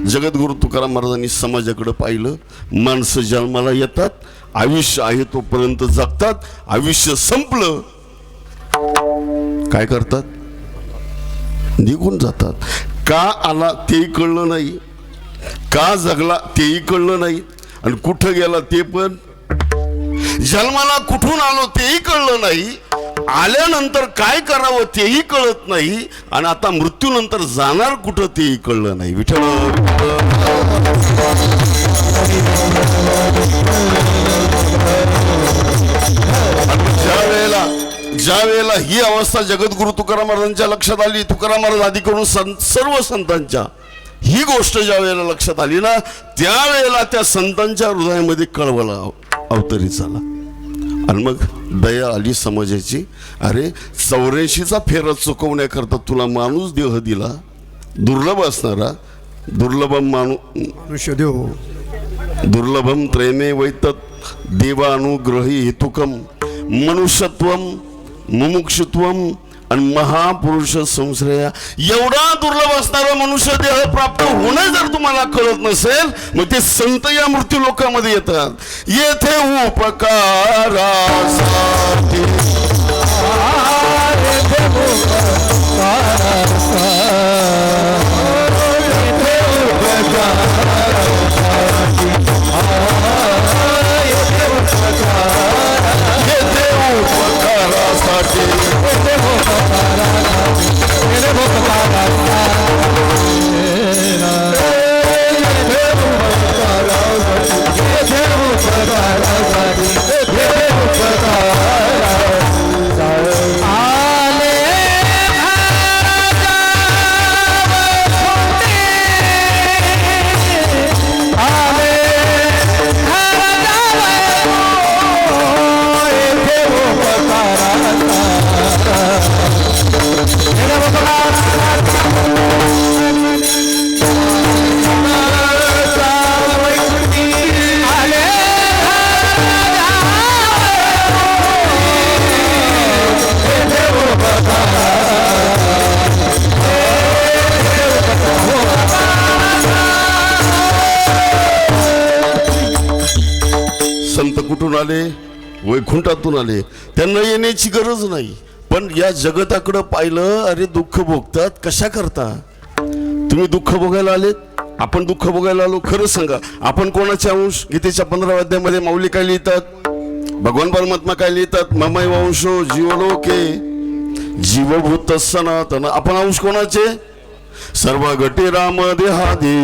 जगद्गुरु तुकाराम महाराजांनी समाजाकडे पाहिलं. माणसं जन्माला येतात, आयुष्य आहे तोपर्यंत जगतात, आयुष्य संपलं काय करतात? निघून जातात. का आला तेही कळलं नाही, का जगला तेही कळलं नाही, आणि कुठं गेला ते पण. जन्माला कुठून आलो तेही कळलं नाही, आल्यानंतर काय करावं तेही कळत नाही, आणि आता मृत्यूनंतर जाणार कुठं तेही कळलं नाही. विठ्ठल ज्या वेळेला ही अवस्था जगद्गुरु तुकाराम महाराजांच्या लक्षात आली, तुकाराम महाराज आदी करून सर्व संतांच्या ही गोष्ट ज्या वेळेला लक्षात आली ना, त्यावेळेला त्या संतांच्या हृदयामध्ये कळवळा अवतरी झाला. आणि मग दया आली समाजाची. अरे 84चा फेरा चुकवण्याकरता तुला माणूस देह दिला, दुर्लभ असणारा, दुर्लभम मनुष्य देव, दुर्लभम त्रयमे वैतत देवानुग्रही हेतुकम मनुष्यत्वम मुमुक्षुत्वम आणि महापुरुष संश्रया. एवढा दुर्लभ असणारा मनुष्य देह प्राप्त होणं जर तुम्हाला कळत नसेल, मग ते संत या मृत्यू लोकांमध्ये येतात. येथे उपकारासाठी संत कुठून आले? वैकुंठातून आले. त्यांना येण्याची गरज नाही, पण या जगताकडे पाहिलं. अरे दुःख भोगतात कशा करता? तुम्ही दुःख भोगायला आलेत, आपण दुःख भोगायला आलो. खरं सांगा, आपण कोणाचे अंश? गीतेच्या 15व्या अध्यायामध्ये माऊली काय लिहितात? भगवान परमात्मा काय लिहितात? ममै वंशो जीवलोके जीवभूत सनातन. आपण अंश कोणाचे? सर्व गटी राम देहादी,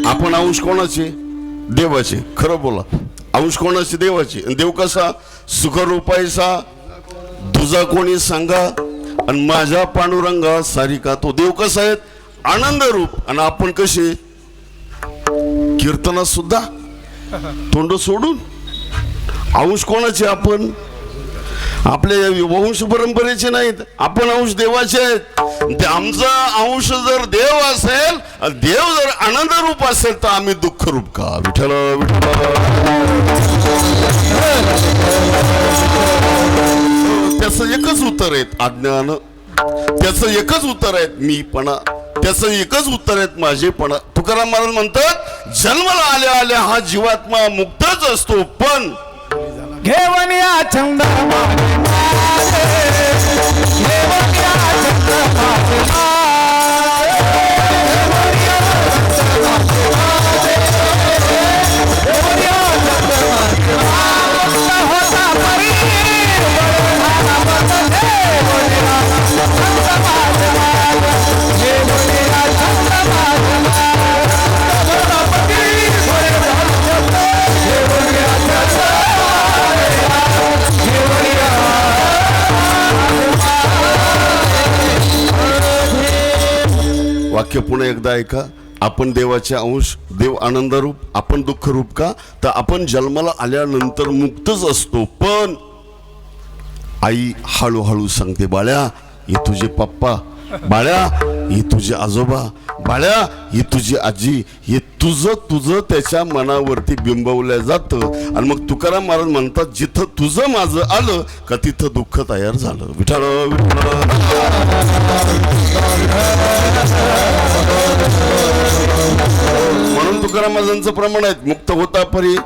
आपण अंश कोणाचे? देवाचे. खरं बोला, अंश कोणाचे? देवाचे. देव कसा? सुखरूपायचा, तुझा कोणी सांगा, आणि माझ्या पांडुरंगा सारिका. तो देव कसा आहे? आनंद रूप. आणि आपण कसे? कीर्तनात सुद्धा तोंड सोडून. अंश कोणाचे? आपण आपले वंश परंपरेचे नाहीत, आपण अंश देवाचे आहेत. आमचा अंश जर देव असेल, देव जर आनंद रूप असेल, तर आम्ही दुःख रूप का? विठ्ठल विठ्ठल. त्याचं एकच उत्तर आहे अज्ञान, त्याचं एकच उत्तर आहे मीपणा, त्याचं एकच उत्तर आहे माझेपणा. तुकाराम महाराज म्हणतात, जन्माला आल्या आल्या हा जीवात्मा मुक्तच असतो, पण घेवन या छंद वाक्य पुन्हा एकदा ऐका. आपण देवाचे अंश, देव आनंद रूप, आपण दुःख रूप का? तर आपण जन्माला आल्यानंतर मुक्तच असतो. पण आई हळूहळू सांगते, बाळ्या हे तुझे पप्पा, बाळ्या हे तुझे आजोबा, बाळ्या ही तुझी आजी, हे तुझं त्याच्या मनावरती बिंबवलं जातं. आणि मग तुकाराम महाराज म्हणतात, जिथं तुझं माझं आलं का तिथं दुःख तयार झालं. विठ्ठल म्हणून तुकाराम महाराजांचं प्रमाण आहे, मुक्त होता परी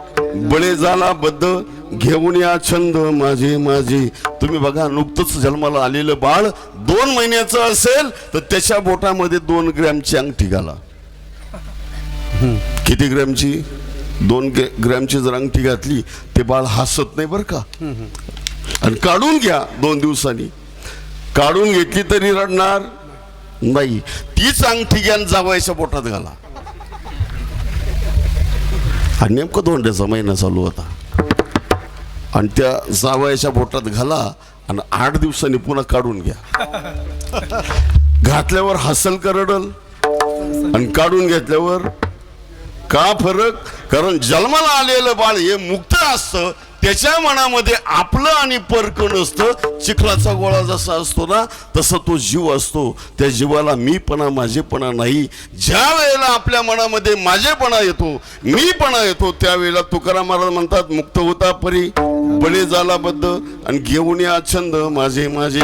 बळे झाला बद्ध, घेऊन या छंद माझे माझे. तुम्ही बघा, नुकतंच जन्माला आलेलं बाळ 2 महिन्याचं असेल तर त्याच्या बोटामध्ये 2 ग्रॅमची अंगठी घाला. किती ग्रॅमची? 2 ग्रॅमची जर अंगठी घातली ते बाळ हसत नाही बरं का. आणि काढून घ्या 2 दिवसांनी, काढून घेतली तरी रडणार नाही. तीच अंगठी घ्या जावयाच्या बोटात घाला. आणि नेमकं 2 महिना चालू होता आणि त्या जावयाच्या बोटात घाला आणि 8 दिवसांनी पुन्हा काढून घ्या. घातल्यावर हसल का रडल आणि काढून घेतल्यावर का फरक? कारण जन्माला आलेलं बाळ हे मुक्त असतं, त्याच्या मनामध्ये आपलं आणि परक नसतं. चिखलाचा गोळा जसा असतो ना तसा तो जीव असतो. त्या जीवाला मीपणा माझेपणा नाही. ज्या वेळेला आपल्या मनामध्ये माझेपणा येतो, मीपणा येतो, त्यावेळेला तुकाराम महाराज म्हणतात, मुक्त होता परी बळे झाला बद्ध आणि घेऊन या छंद माझे माझे.